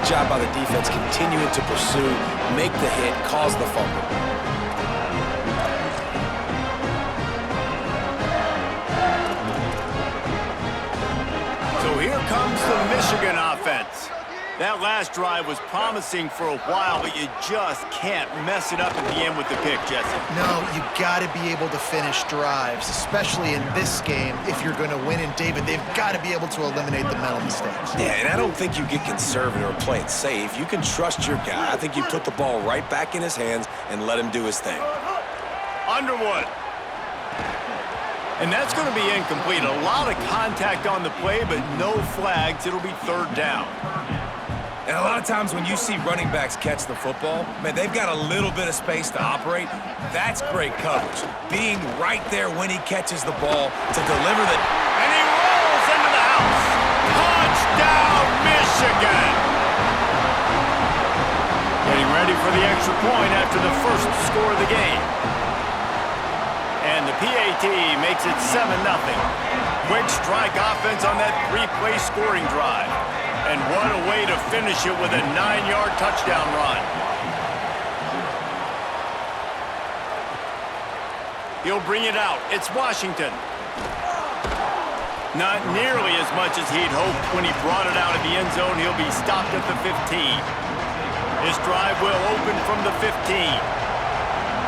job by the defense continuing to pursue, make the hit, cause the fumble. So here comes the Michigan offense. That last drive was promising for a while, but you just can't mess it up at the end with the pick, Jesse. No, you got to be able to finish drives, especially in this game. If you're going to win, and David, they've got to be able to eliminate the mental mistakes. Yeah, and I don't think you get conservative or play it safe. You can trust your guy. I think you put the ball right back in his hands and let him do his thing. Underwood. And that's going to be incomplete. A lot of contact on the play, but no flags. It'll be third down. And a lot of times when you see running backs catch the football, man, they've got a little bit of space to operate. That's great coverage. Being right there when he catches the ball to deliver the... And he rolls into the house. Touchdown, Michigan! Getting ready for the extra point after the first score of the game. And the PAT makes it 7-0. Quick strike offense on that three-play scoring drive. And what a way to finish it with a 9-yard touchdown run. He'll bring it out. It's Washington. Not nearly as much as he'd hoped when he brought it out of the end zone. He'll be stopped at the 15. His drive will open from the 15.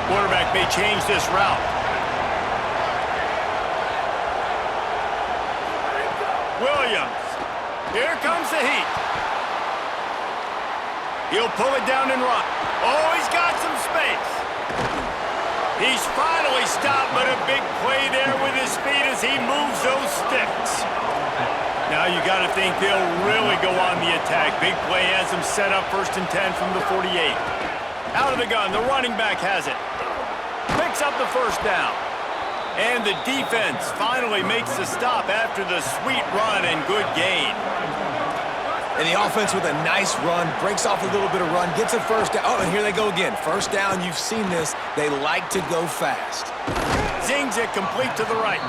Quarterback may change this route. Williams. Here comes the heat. He'll pull it down and run. Oh, he's got some space. He's finally stopped, but a big play there with his speed as he moves those sticks. Now you got to think they'll really go on the attack. Big play has them set up 1st and 10 from the 48. Out of the gun, the running back has it. Picks up the first down. And the defense finally makes the stop after the sweet run and good gain. And the offense with a nice run, breaks off a little bit of run, gets a first down. Oh, and here they go again. First down, you've seen this. They like to go fast. Zings it complete to the right.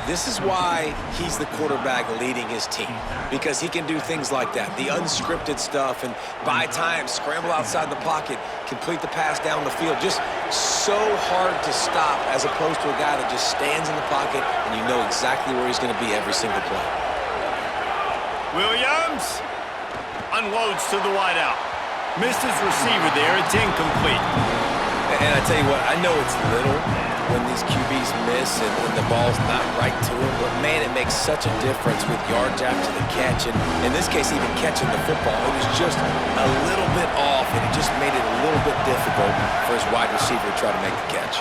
This is why he's the quarterback leading his team, because he can do things like that, the unscripted stuff, and buy time, scramble outside the pocket, complete the pass down the field. Just so hard to stop as opposed to a guy that just stands in the pocket and you know exactly where he's going to be every single play. Williams unloads to the wideout. Missed his receiver there. It's incomplete. And I tell you what, I know it's little when these QBs miss and when the ball's not right to him, but man, it makes such a difference with yards after the catch, and in this case, even catching the football. It was just a little bit off, and it just made it a little bit difficult for his wide receiver to try to make the catch.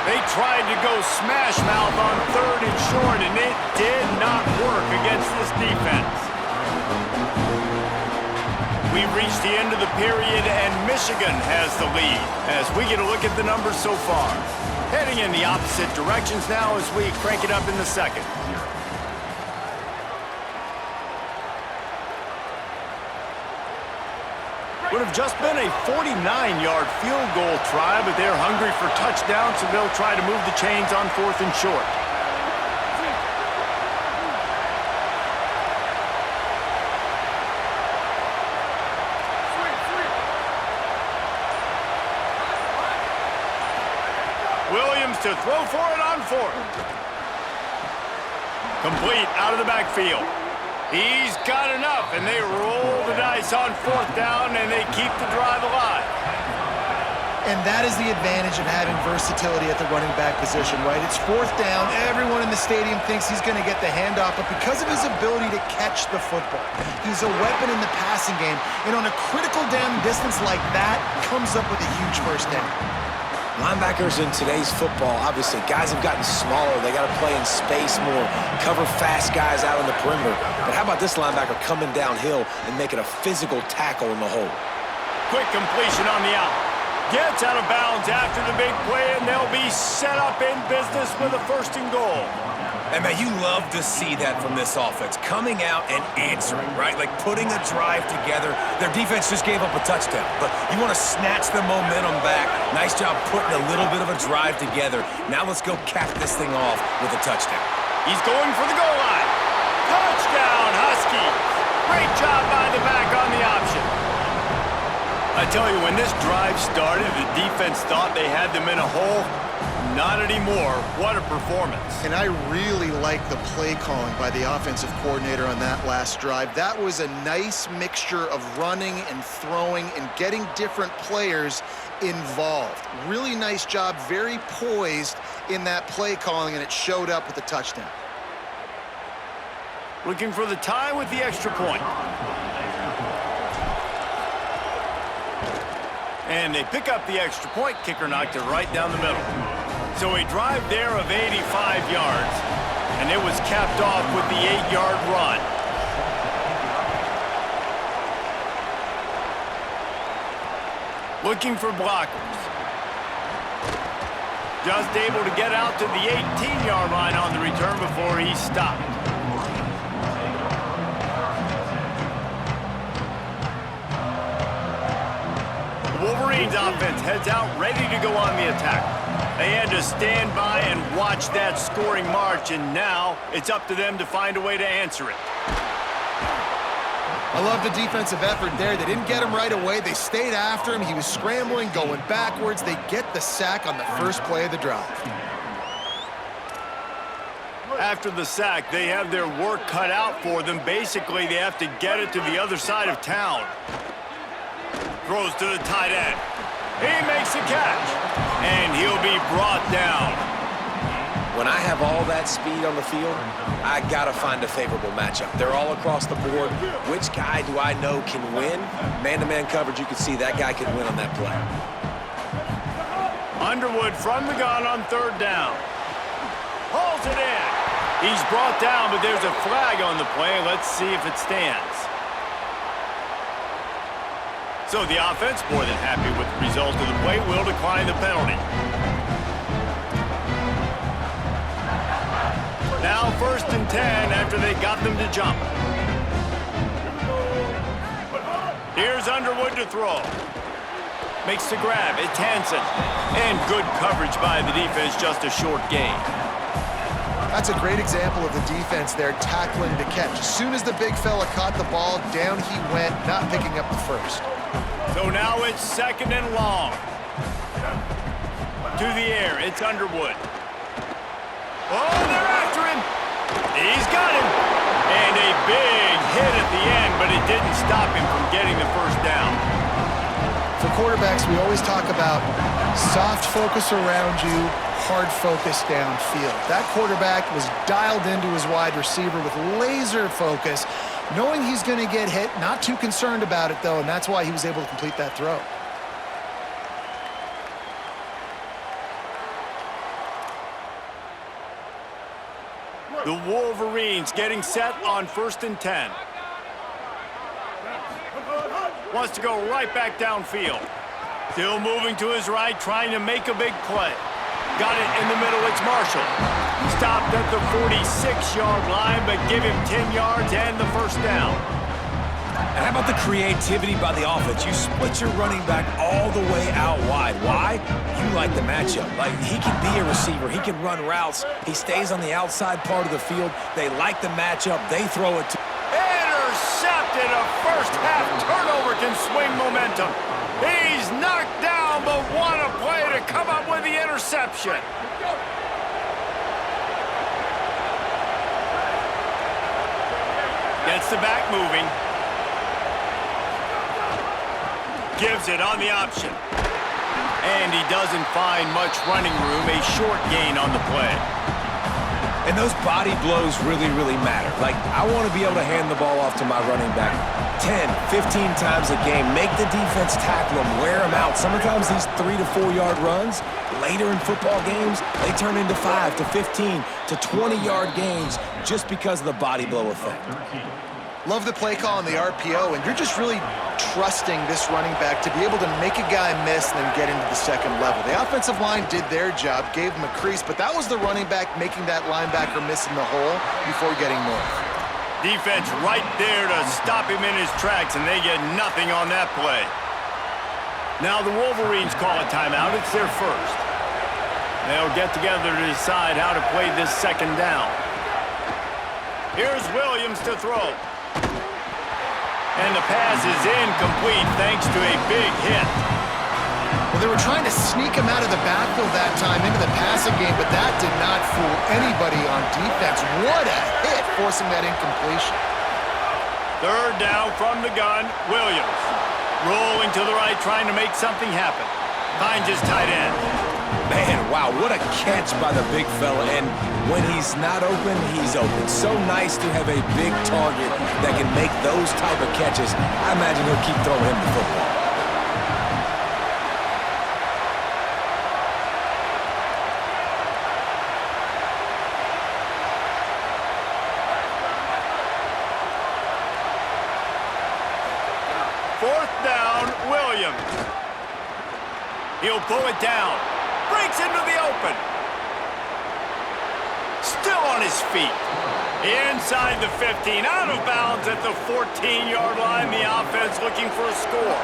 They tried to go smash mouth on 3rd and short, and it did not work against this defense. We've reached the end of the period, and Michigan has the lead as we get a look at the numbers so far. Heading in the opposite directions now as we crank it up in the second. Would have just been a 49-yard field goal try, but they're hungry for touchdowns, so they'll try to move the chains on 4th and short. Williams to throw for it on 4th. Complete out of the backfield. He's got enough, and they roll the dice on 4th down, and they keep the drive alive. And that is the advantage of having versatility at the running back position, right? It's 4th down. Everyone in the stadium thinks he's going to get the handoff, but because of his ability to catch the football, he's a weapon in the passing game. And on a critical down distance like that, comes up with a huge first down. Linebackers in today's football, obviously, guys have gotten smaller. They got to play in space more, cover fast guys out on the perimeter. But how about this linebacker coming downhill and making a physical tackle in the hole? Quick completion on the out. Gets out of bounds after the big play, and they'll be set up in business with a 1st and goal. And, man, you love to see that from this offense, coming out and answering, right? Like putting a drive together. Their defense just gave up a touchdown, but you want to snatch the momentum back. Nice job putting a little bit of a drive together. Now let's go cap this thing off with a touchdown. He's going for the goal line. Touchdown, Huskies. Great job by the back tell you, when this drive started, the defense thought they had them in a hole. Not anymore. What a performance. And I really like the play calling by the offensive coordinator on that last drive. That was a nice mixture of running and throwing and getting different players involved. Really nice job, very poised in that play calling, and it showed up with a touchdown. Looking for the tie with the extra point. And they pick up the extra point. Kicker knocked it right down the middle. So a drive there of 85 yards, and it was capped off with the 8-yard run. Looking for blockers. Just able to get out to the 18-yard line on the return before he stopped. The Wolverines offense heads out ready to go on the attack. They had to stand by and watch that scoring march, and now it's up to them to find a way to answer it. I love the defensive effort there. They didn't get him right away. They stayed after him. He was scrambling, going backwards. They get the sack on the first play of the drive. After the sack, they have their work cut out for them. Basically, they have to get it to the other side of town. Throws to the tight end. He makes the catch, and he'll be brought down. When I have all that speed on the field, I gotta find a favorable matchup. They're all across the board. Which guy do I know can win? Man-to-man coverage, you can see that guy can win on that play. Underwood from the gun on third down. Hauls it in. He's brought down, but there's a flag on the play. Let's see if it stands. So the offense, more than happy with the result of the play, will decline the penalty. Now 1st and 10 after they got them to jump. Here's Underwood to throw. Makes the grab. It's Hansen. And good coverage by the defense, just a short gain. That's a great example of the defense there tackling the catch. As soon as the big fella caught the ball, down he went, not picking up the first. So now it's 2nd and long. To the air, it's Underwood. Oh, they're after him. He's got him. And a big hit at the end, but it didn't stop him from getting the first down. For quarterbacks, we always talk about soft focus around you, hard focus downfield. That quarterback was dialed into his wide receiver with laser focus, knowing he's going to get hit, not too concerned about it, though, and that's why he was able to complete that throw. The Wolverines getting set on 1st and 10. Wants to go right back downfield. Still moving to his right, trying to make a big play. Got it in the middle, it's Marshall. Stopped at the 46-yard line, but give him 10 yards and the first down. And how about the creativity by the offense? You split your running back all the way out wide. Why? You like the matchup. Like, he can be a receiver. He can run routes. He stays on the outside part of the field. They like the matchup. They throw it to... Intercepted. A first-half turnover can swing momentum. He's knocked down, but what a play to come up with the interception. Gets the back moving. Gives it on the option. And he doesn't find much running room. A short gain on the play. And those body blows really, really matter. Like, I want to be able to hand the ball off to my running back 10, 15 times a game. Make the defense tackle him, wear him out. Sometimes these 3 to 4 yard runs, later in football games, they turn into 5 to 15 to 20-yard gains just because of the body blow effect. Love the play call on the RPO, and you're just really trusting this running back to be able to make a guy miss and then get into the second level. The offensive line did their job, gave him a crease, but that was the running back making that linebacker miss in the hole before getting north. Defense right there to stop him in his tracks, and they get nothing on that play. Now the Wolverines call a timeout. It's their first. They'll get together to decide how to play this second down. Here's Williams to throw. And the pass is incomplete thanks to a big hit. Well, they were trying to sneak him out of the backfield that time into the passing game, but that did not fool anybody on defense. What a hit, forcing that incompletion. Third down from the gun, Williams. Rolling to the right, trying to make something happen. Finds his tight end. Man, wow, what a catch by the big fella. And when he's not open, he's open. So nice to have a big target that can make those type of catches. I imagine he'll keep throwing him the football. Fourth down, Williams. He'll pull it down. Breaks into the open. Still on his feet. Inside the 15. Out of bounds at the 14-yard line. The offense looking for a score.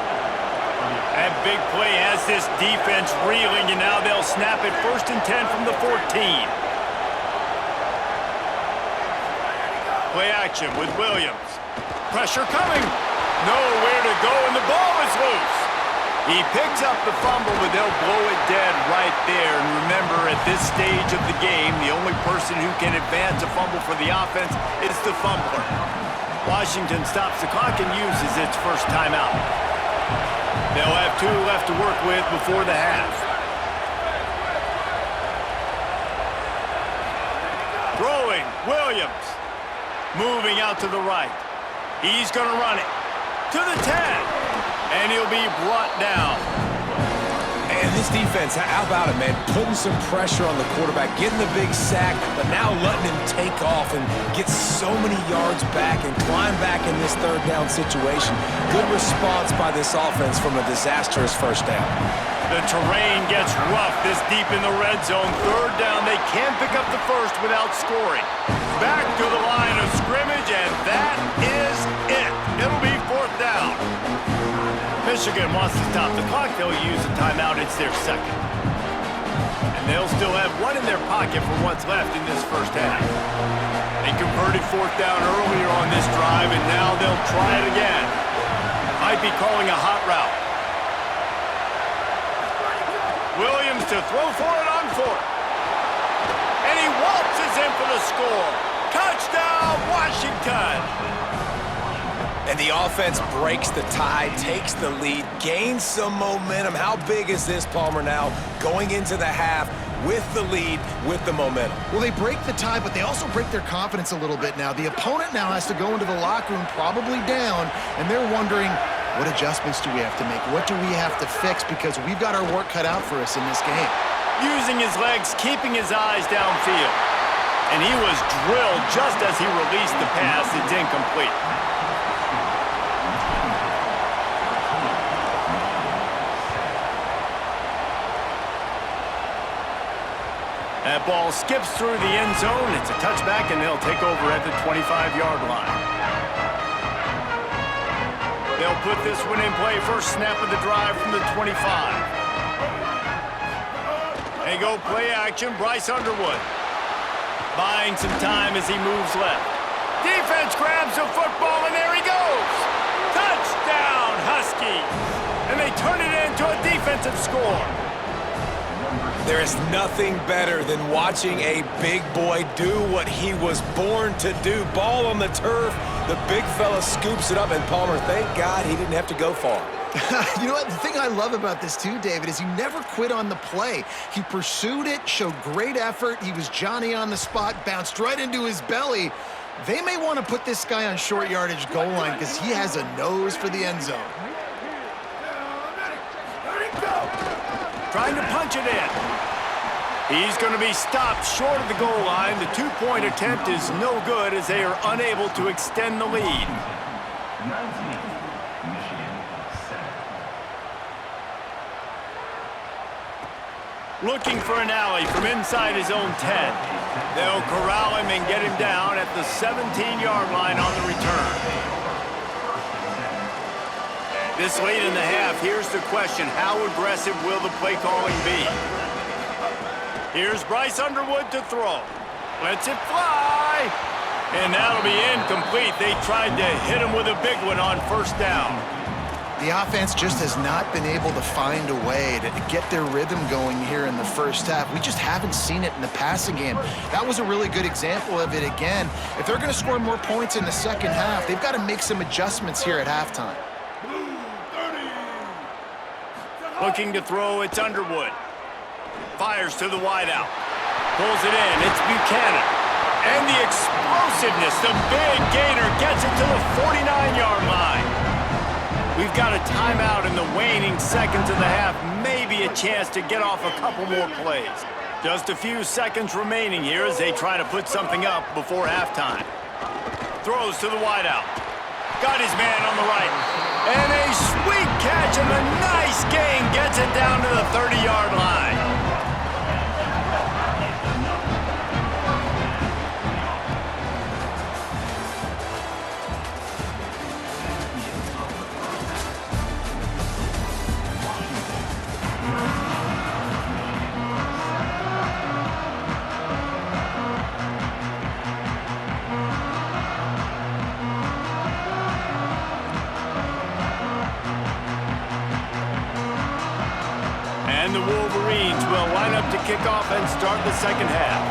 That big play has this defense reeling, and now they'll snap it 1st and 10 from the 14. Play action with Williams. Pressure coming. Nowhere to go, and the ball is loose. He picks up the fumble, but they'll blow it dead right there. And remember, at this stage of the game, the only person who can advance a fumble for the offense is the fumbler. Washington stops the clock and uses its first timeout. They'll have 2 left to work with before the half. Throwing, Williams. Moving out to the right. He's going to run it. To the 10, and he'll be brought down. And this defense, how about it, man? Putting some pressure on the quarterback, getting the big sack, but now letting him take off and get so many yards back and climb back in this third down situation. Good response by this offense from a disastrous first down. The terrain gets rough this deep in the red zone. Third down, they can't pick up the first without scoring. Back to the line of scrimmage, and that is it. It'll be 4th down. Michigan wants to stop the clock. They'll use a timeout. It's their second. And they'll still have 1 in their pocket for what's left in this first half. They converted 4th down earlier on this drive, and now they'll try it again. Might be calling a hot route. Williams to throw for it on 4th. And he waltzes in for the score. Touchdown, Washington! And the offense breaks the tie, takes the lead, gains some momentum. How big is this, Palmer, now going into the half with the lead, with the momentum? Well, they break the tie, but they also break their confidence a little bit now. The opponent now has to go into the locker room probably down, and they're wondering, what adjustments do we have to make? What do we have to fix? Because we've got our work cut out for us in this game. Using his legs, keeping his eyes downfield. And he was drilled just as he released the pass. It's incomplete. That ball skips through the end zone. It's a touchback, and they'll take over at the 25-yard line. They'll put this one in play. First snap of the drive from the 25. They go play action. Bryce Underwood buying some time as he moves left. Defense grabs the football, and there he goes. Touchdown, Huskies. And they turn it into a defensive score. There is nothing better than watching a big boy do what he was born to do. Ball on the turf, the big fella scoops it up, and Palmer, thank God he didn't have to go far. You know what? The thing I love about this too, David, is he never quit on the play. He pursued it, showed great effort. He was Johnny on the spot, bounced right into his belly. They may want to put this guy on short yardage goal line because he has a nose for the end zone. Trying to punch it in. He's going to be stopped short of the goal line. The two-point attempt is no good as they are unable to extend the lead. Looking for an alley from inside his own 10. They'll corral him and get him down at the 17-yard line on the return. This late in the half, here's the question. How aggressive will the play calling be? Here's Bryce Underwood to throw. Lets it fly. And that'll be incomplete. They tried to hit him with a big one on first down. The offense just has not been able to find a way to get their rhythm going here in the first half. We just haven't seen it in the passing game. That was a really good example of it again. If they're going to score more points in the second half, they've got to make some adjustments here at halftime. Looking to throw, it's Underwood. Fires to the wideout. Pulls it in, it's Buchanan. And the explosiveness, the big gainer gets it to the 49-yard line. We've got a timeout in the waning seconds of the half. Maybe a chance to get off a couple more plays. Just a few seconds remaining here as they try to put something up before halftime. Throws to the wideout. Got his man on the right. And a sweet catch and a nice gain gets it down to the 30-yard line. And the Wolverines will line up to kick off and start the second half.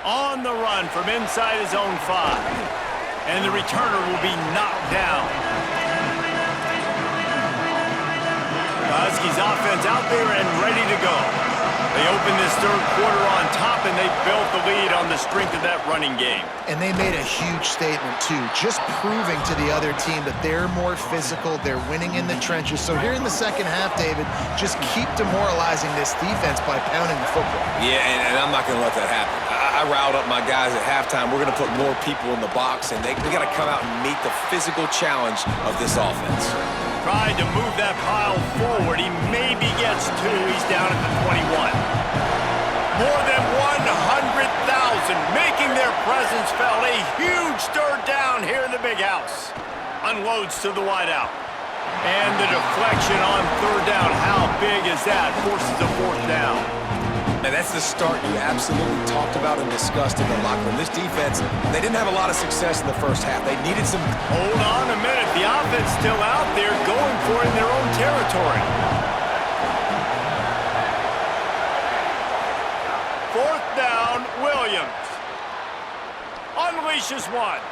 On the run from inside his own 5. And the returner will be knocked down. The Huskies offense out there and ready to go. They opened this third quarter on top, and they built the lead on the strength of that running game. And they made a huge statement, too, just proving to the other team that they're more physical, they're winning in the trenches. So here in the second half, David, just keep demoralizing this defense by pounding the football. Yeah, and I'm not going to let that happen. I riled up my guys at halftime. We're going to put more people in the box, and we got to come out and meet the physical challenge of this offense. Tried to move that pile forward. He maybe gets 2. He's down at the 21. More than 100,000 making their presence felt. A huge third down here in the big house. Unloads to the wideout. And the deflection on third down. How big is that? Forces a fourth down. And that's the start you absolutely talked about and discussed in the locker room. This defense, they didn't have a lot of success in the first half. They needed some... Hold on a minute. The offense still out there going for it in their own territory. Fourth down, Williams. Unleashes one.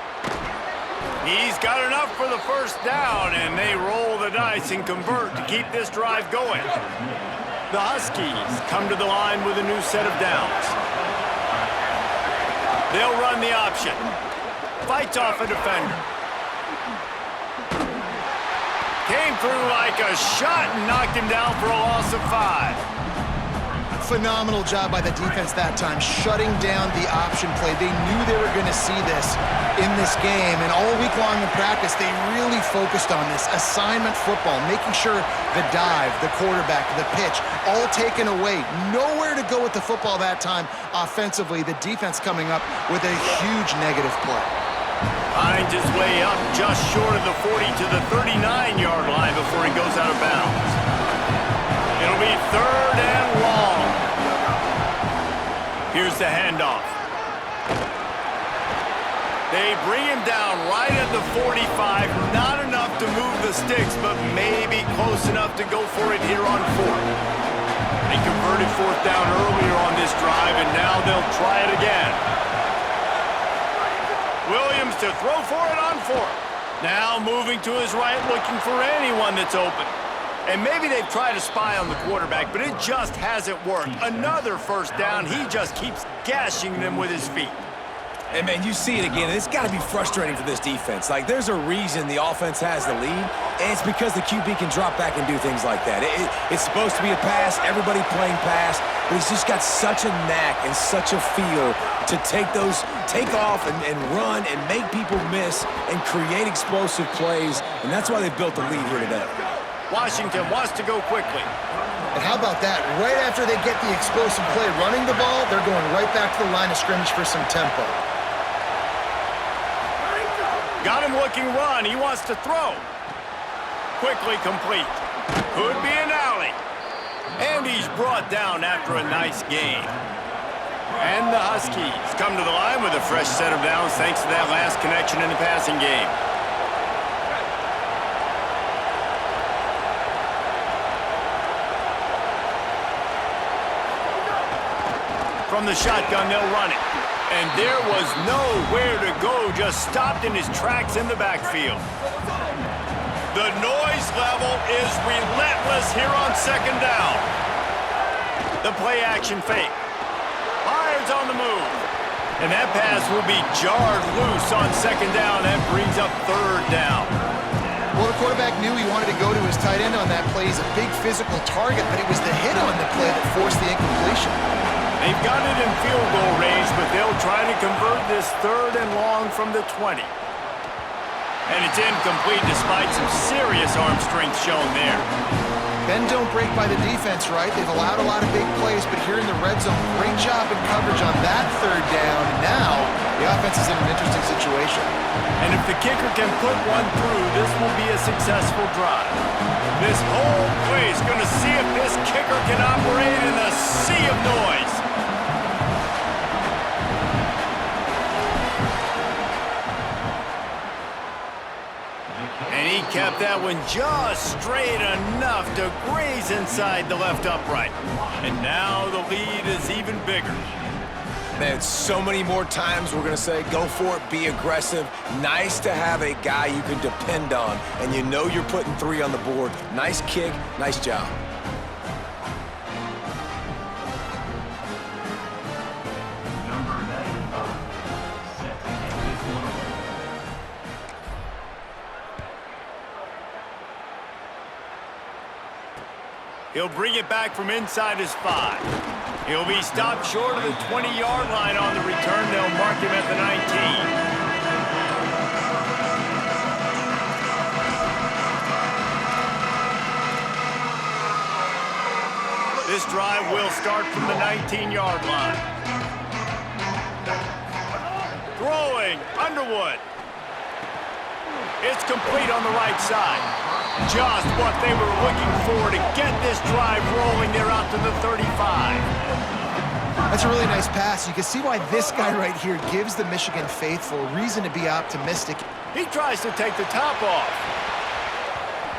He's got enough for the first down, and they roll the dice and convert to keep this drive going. The Huskies come to the line with a new set of downs. They'll run the option. Fights off a defender. Came through like a shot and knocked him down for a loss of 5. Phenomenal job by the defense that time, shutting down the option play. They knew they were going to see this in this game, and all week long in practice, they really focused on this assignment football, making sure the dive, the quarterback, the pitch, all taken away. Nowhere to go with the football that time offensively. The defense coming up with a huge negative play. Finds his way up just short of the 40 to the 39-yard line before he goes out of bounds. It'll be third and long. Here's the handoff. They bring him down right at the 45. Not enough to move the sticks, but maybe close enough to go for it here on fourth. They converted fourth down earlier on this drive, and now they'll try it again. Williams to throw for it on fourth. Now moving to his right, looking for anyone that's open. And maybe they've tried to spy on the quarterback, but it just hasn't worked. Another first down. He just keeps gashing them with his feet. And, man, you see it again. It's got to be frustrating for this defense. Like, there's a reason the offense has the lead, and it's because the QB can drop back and do things like that. It's supposed to be a pass, everybody playing pass, but he's just got such a knack and such a feel to take off and run and make people miss and create explosive plays, and that's why they built the lead here today. Washington wants to go quickly. And how about that? Right after they get the explosive play running the ball, they're going right back to the line of scrimmage for some tempo. Got him looking run. He wants to throw. Quickly complete. Could be an alley. And he's brought down after a nice game. And the Huskies come to the line with a fresh set of downs thanks to that last connection in the passing game. From the shotgun, they'll run it. And there was nowhere to go, just stopped in his tracks in the backfield. The noise level is relentless here on second down. The play action fake. Fires on the move. And that pass will be jarred loose on second down. That brings up third down. Well, the quarterback knew he wanted to go to his tight end on that play. He's a big physical target, but it was the hit on the play that forced the incompletion. They've got it in field goal range, but they'll try to convert this third and long from the 20. And it's incomplete despite some serious arm strength shown there. Bend don't break by the defense, right? They've allowed a lot of big plays, but here in the red zone, great job in coverage on that third down. And now the offense is in an interesting situation. And if the kicker can put one through, this will be a successful drive. This whole play is going to see if this kicker can operate in the sea of noise. And he kept that one just straight enough to graze inside the left upright. And now the lead is even bigger. Man, so many more times we're going to say, go for it, be aggressive. Nice to have a guy you can depend on, and you know you're putting 3 on the board. Nice kick, nice job. He'll bring it back from inside his 5. He'll be stopped short of the 20-yard line on the return. They'll mark him at the 19. This drive will start from the 19-yard line. Throwing, Underwood. It's complete on the right side. Just what they were looking for to get this drive rolling. They're out to the 35. That's a really nice pass. You can see why this guy right here gives the Michigan faithful a reason to be optimistic. He tries to take the top off.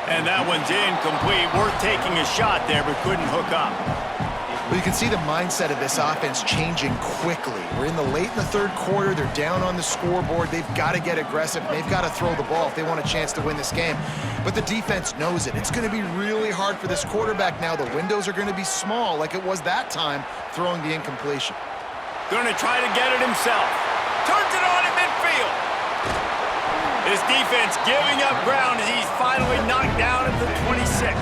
And that one's incomplete. Worth taking a shot there, but couldn't hook up. Well, you can see the mindset of this offense changing quickly. We're in the third quarter. They're down on the scoreboard. They've got to get aggressive. They've got to throw the ball if they want a chance to win this game. But the defense knows it. It's going to be really hard for this quarterback now. The windows are going to be small like it was that time throwing the incompletion. Going to try to get it himself. Turns it on in midfield. His defense giving up ground as he's finally knocked down at the 26.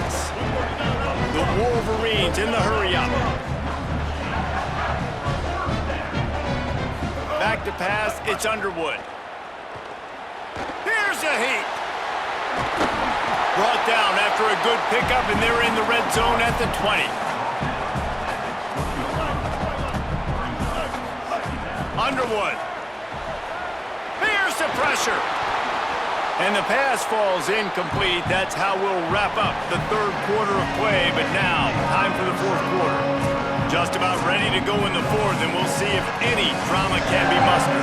The Wolverines in the hurry-up. Back to pass, it's Underwood. Here's a heat. Brought down after a good pickup, and they're in the red zone at the 20. Underwood. Here's the pressure. And the pass falls incomplete. That's how we'll wrap up the third quarter of play. But now, time for the fourth quarter. Just about ready to go in the fourth, and we'll see if any drama can be mustered.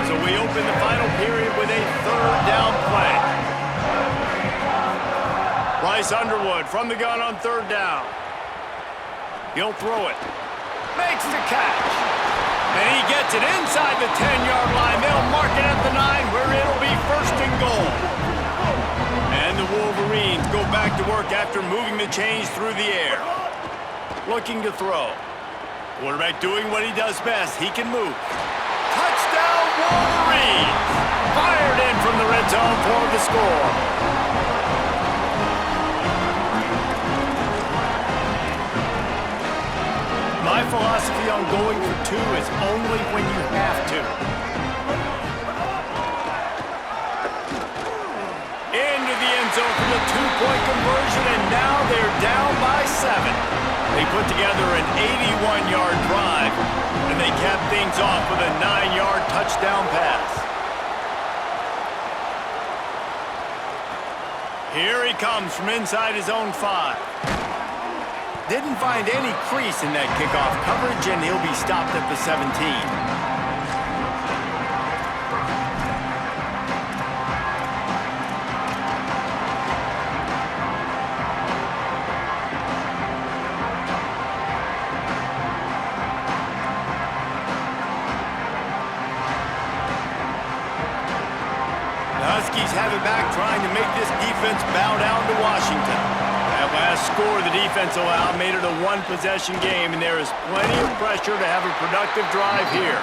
So we open the final period with a third down play. Bryce Underwood from the gun on third down. He'll throw it. Makes the catch. And he gets it inside the 10-yard line. They'll mark it at the 9, where it'll be first and goal. And the Wolverines go back to work after moving the chains through the air. Looking to throw. Quarterback doing what he does best. He can move. Touchdown, Wolverines! Fired in from the red zone for the score. My philosophy on going for 2 is only when you have to. Into the end zone for the 2-point conversion, and now they're down by 7. They put together an 81-yard drive, and they capped things off with a 9-yard touchdown pass. Here he comes from inside his own 5. Didn't find any crease in that kickoff coverage, and he'll be stopped at the 17. Huskies have it back, trying to make this defense bow down to Washington. That last score the defense allowed made it a one-possession game, and there is plenty of pressure to have a productive drive here.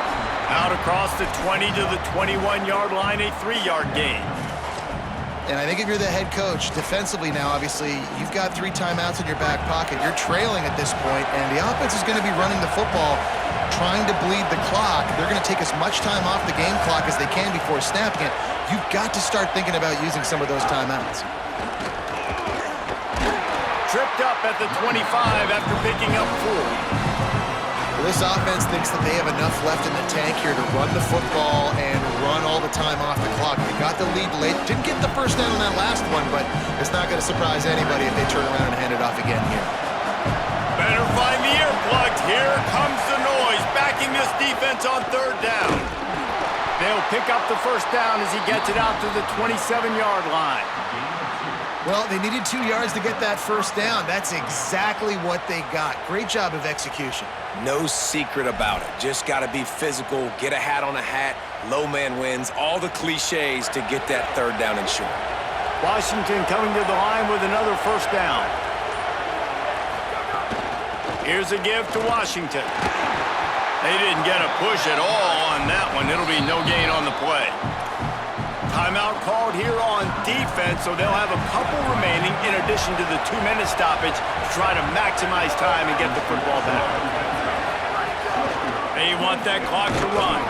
Out across the 20 to the 21-yard line, a 3-yard gain. And I think if you're the head coach, defensively now, obviously, you've got 3 timeouts in your back pocket. You're trailing at this point, and the offense is going to be running the football, trying to bleed the clock. They're going to take as much time off the game clock as they can before snapping it. You've got to start thinking about using some of those timeouts. Tripped up at the 25 after picking up 4. Well, this offense thinks that they have enough left in the tank here to run the football and run all the time off the clock. They got the lead late. Didn't get the first down on that last one, but it's not going to surprise anybody if they turn around and hand it off again here. Better find the earplugs. Here comes the noise, backing this defense on 3rd down. They'll pick up the first down as he gets it out to the 27-yard line. Well, they needed 2 yards to get that first down. That's exactly what they got. Great job of execution. No secret about it. Just got to be physical, get a hat on a hat, low man wins, all the cliches to get that 3rd down and short. Washington coming to the line with another first down. Here's a give to Washington. They didn't get a push at all on that one. It'll be no gain on the play. Timeout called here on defense, so they'll have a couple remaining in addition to the 2-minute stoppage to try to maximize time and get the football back. They want that clock to run.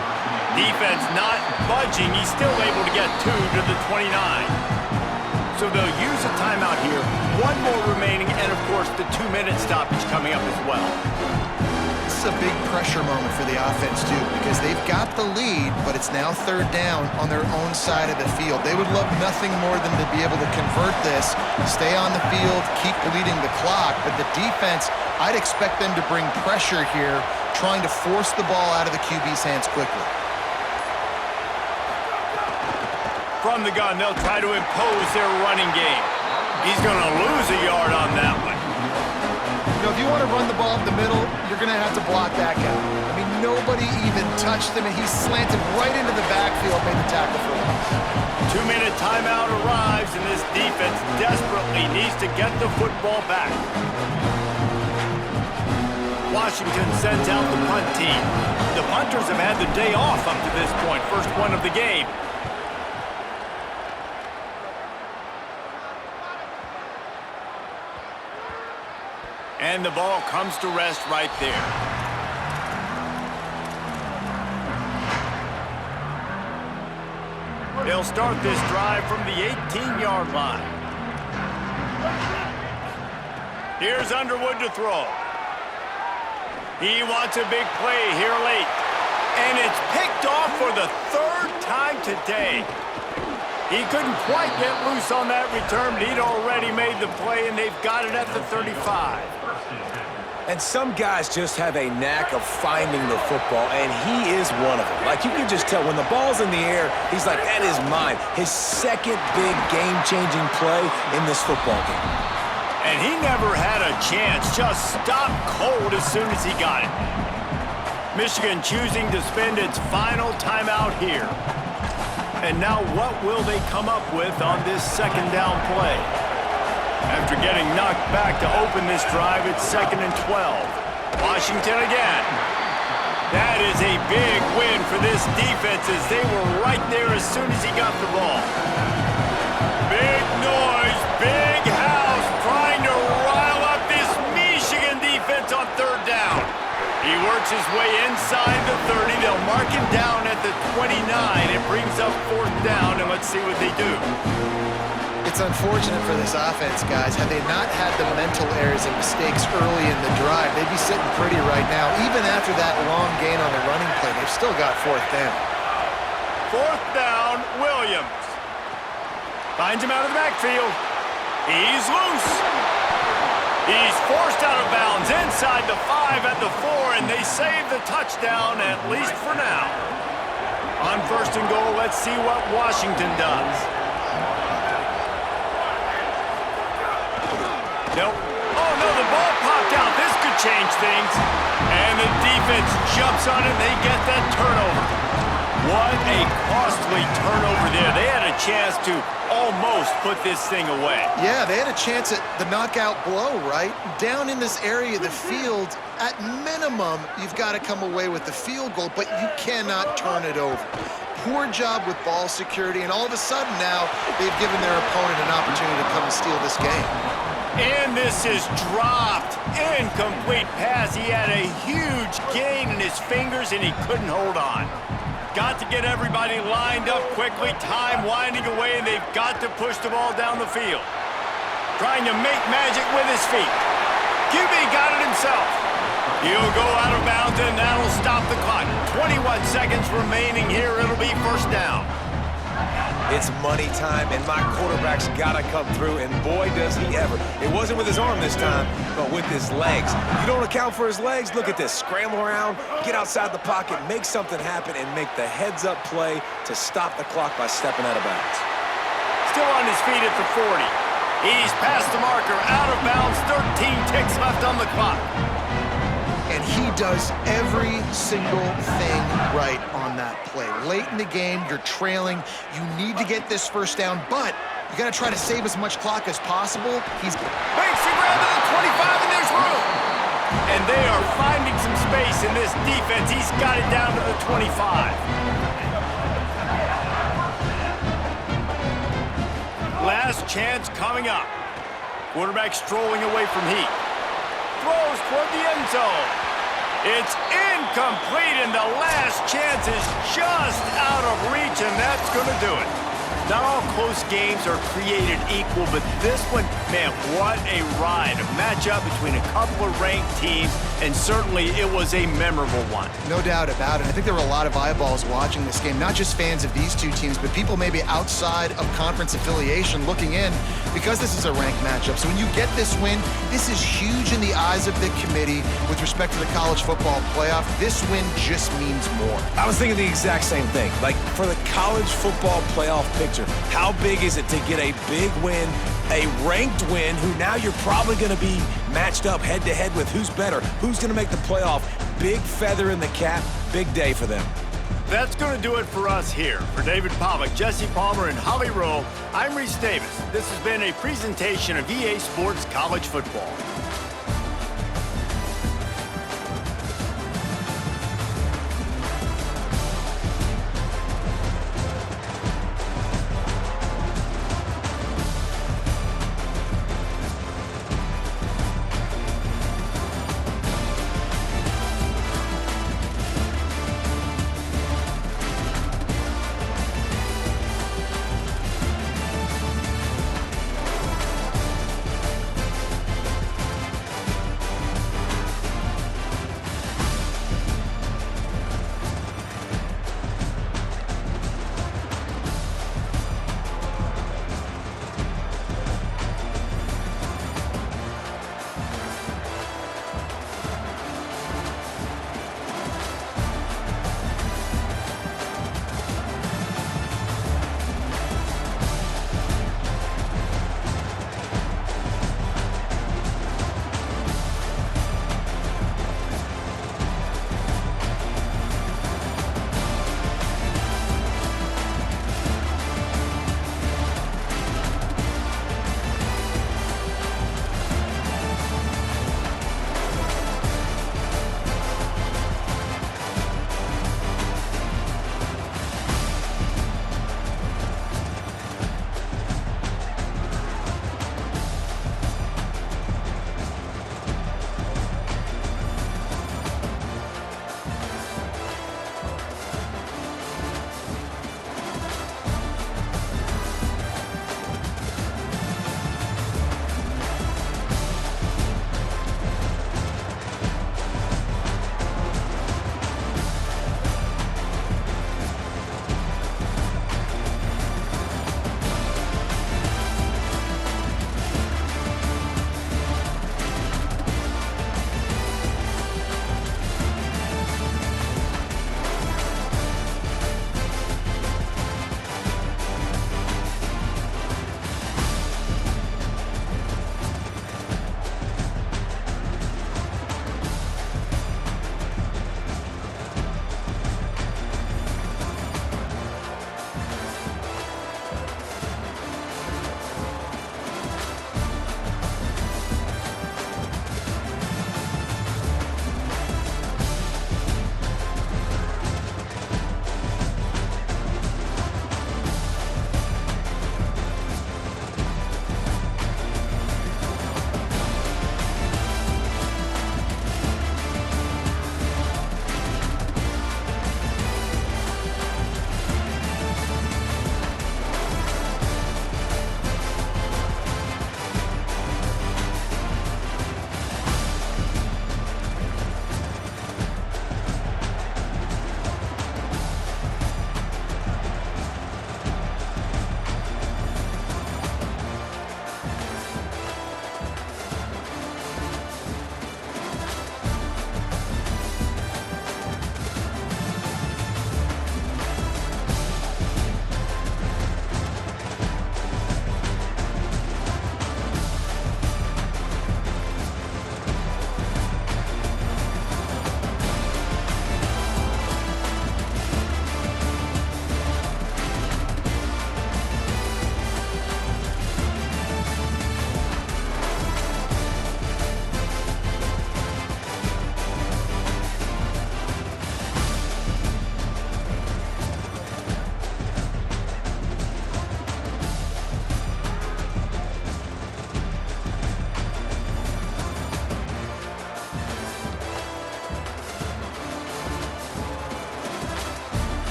Defense not budging. He's still able to get 2 to the 29. So they'll use a timeout here. 1 more remaining, and of course the 2-minute stoppage coming up as well. This is a big pressure moment for the offense, too, because they've got the lead, but it's now 3rd down on their own side of the field. They would love nothing more than to be able to convert this, stay on the field, keep bleeding the clock, but the defense, I'd expect them to bring pressure here, trying to force the ball out of the QB's hands quickly. From the gun, they'll try to impose their running game. He's going to lose a yard on that one. You know, if you want to run the ball up the middle, you're going to have to block that guy. I mean, nobody even touched him, and he slanted right into the backfield, made the tackle for loss. 2-minute timeout arrives, and this defense desperately needs to get the football back. Washington sends out the punt team. The punters have had the day off up to this point, first one of the game. And the ball comes to rest right there. They'll start this drive from the 18-yard line. Here's Underwood to throw. He wants a big play here late. And it's picked off for the 3rd time today. He couldn't quite get loose on that return, but he'd already made the play, and they've got it at the 35. And some guys just have a knack of finding the football, and he is one of them. Like, you can just tell when the ball's in the air, he's like, that is mine. His second big game-changing play in this football game. And he never had a chance, just stopped cold as soon as he got it. Michigan choosing to spend its final timeout here. And now what will they come up with on this 2nd down play? After getting knocked back to open this drive, it's 2nd and 12. Washington again. That is a big win for this defense as they were right there as soon as he got the ball. Big noise, big house, trying to rile up this Michigan defense on 3rd down. He works his way inside the 30. They'll mark him down at the 29. It brings up 4th down, and let's see what they do. It's unfortunate for this offense, guys. Had they not had the mental errors and mistakes early in the drive, they'd be sitting pretty right now. Even after that long gain on the running play, they've still got 4th down. 4th down, Williams. Finds him out of the backfield. He's loose. He's forced out of bounds inside the 5 at the 4, and they save the touchdown, at least for now. On 1st and goal, let's see what Washington does. Nope. Oh, no, the ball popped out. This could change things. And the defense jumps on it, and they get that turnover. What a costly turnover there. They had a chance to almost put this thing away. Yeah, they had a chance at the knockout blow, right? Down in this area of the field, at minimum, you've got to come away with the field goal, but you cannot turn it over. Poor job with ball security, and all of a sudden now, they've given their opponent an opportunity to come and steal this game. And this is dropped. Incomplete pass. He had a huge gain in his fingers, and he couldn't hold on. Got to get everybody lined up quickly. Time winding away, and they've got to push the ball down the field. Trying to make magic with his feet. QB got it himself. He'll go out of bounds, and that'll stop the clock. 21 seconds remaining here. It'll be 1st down. It's money time, and my quarterback's got to come through, and boy, does he ever. It wasn't with his arm this time, but with his legs. You don't account for his legs? Look at this. Scramble around, get outside the pocket, make something happen, and make the heads-up play to stop the clock by stepping out of bounds. Still on his feet at the 40. He's past the marker, out of bounds, 13 ticks left on the clock. And he does every single thing right on that play. Late in the game, you're trailing. You need to get this 1st down, but you got to try to save as much clock as possible. He's makes the grab to the 25, and there's room. And they are finding some space in this defense. He's got it down to the 25. Last chance coming up. Quarterback strolling away from heat. Throws toward the end zone. It's incomplete, and the last chance is just out of reach, and that's going to do it. Not all close games are created equal, but this one, man, what a ride. A matchup between a couple of ranked teams, and certainly it was a memorable one. no doubt about it. I think there were a lot of eyeballs watching this game, not just fans of these two teams, but people maybe outside of conference affiliation looking in because this is a ranked matchup. So when you get this win, this is huge in the eyes of the committee with respect to the college football playoff. This win just means more. I was thinking the exact same thing. Like, for the college football playoff picture, how big is it to get a big win, a ranked win, who now you're probably going to be matched up head-to-head with who's better, who's going to make the playoff. Big feather in the cap, big day for them. That's going to do it for us here. For David Pollack, Jesse Palmer, and Holly Rowe, I'm Reese Davis. This has been a presentation of EA Sports College Football.